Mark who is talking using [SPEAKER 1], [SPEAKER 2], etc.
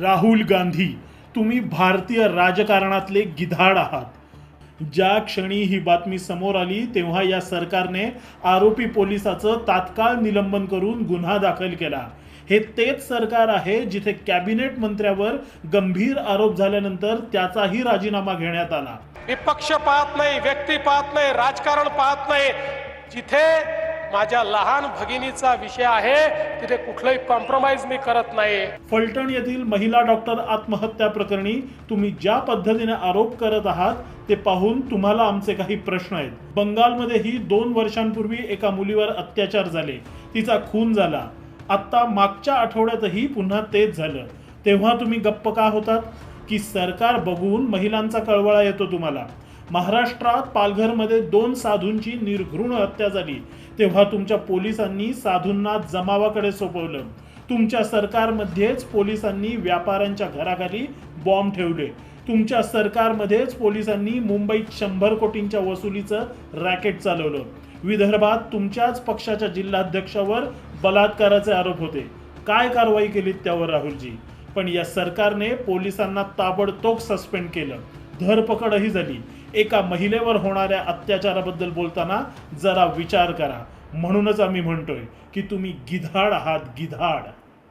[SPEAKER 1] राहुल गांधी, तुम्ही भारतीय राजकारणातले गिधाड आहात। ज्या क्षणी ही बातमी समोर आली तेव्हा या सरकारने आरोपी पोलिसाचं तात्काळ निलंबन करून गुन्हा दाखल केला। हे तेच सरकार आहे जिथे कॅबिनेट मंत्र्यावर गंभीर आरोप झाल्यानंतर त्याचाही राजीनामा घेण्यात आला।
[SPEAKER 2] विपक्ष पाहत नाही, व्यक्ती पाहत नाही, राजकारण पाहत नाही। जिथे माझ्या लहान भगिनीचा विषय आहे तिथे कुठलाही कॉम्प्रोमाइज मी करत नाही।
[SPEAKER 1] फलटण येथील महिला डॉक्टर आत्महत्या प्रकरणी तुम्ही ज्या पद्धतीने आरोप करत आहात ते पाहून तुम्हाला आमचे काही प्रश्न आहेत। बंगालमध्येही 2 वर्षांपूर्वी एका मुलीवर अत्याचार झाले, तिचा खून झाला। आता मागच्या आठवड्यातही पुन्हा तेच झालं। तेव्हा तुम्ही गप्प का होतात की सरकार बघून महिलांचा कळवळा येतो तुम्हाला। महाराष्ट्रात पालघरमध्ये 2 साधूंची निर्घृण हत्या झाली तेव्हा तुमच्या पोलिसांनी साधूंना जमावाकडे सोपवलं। तुमच्या सरकारमध्येच पोलिसांनी व्यापाऱ्यांच्या घराखाली बॉम्ब ठेवले। तुमच्या सरकारमध्येच पोलिसांनी मुंबईत 100 कोटींच्या वसुलीचं रॅकेट चालवलं। विदर्भात तुमच्याच पक्षाच्या जिल्हाध्यक्षावर बलात्काराचे आरोप होते। काय कारवाई केली त्यावर राहुलजी? पण या सरकारने पोलिसांना ताबडतोब सस्पेंड केलं, धरपकडही झाली। एका महिलेवर होणाऱ्या अत्याचाराबद्दल बोलताना जरा विचार करा। म्हणूनच आम्ही म्हणतोय की तुम्ही गिधाड आहात, गिधाड।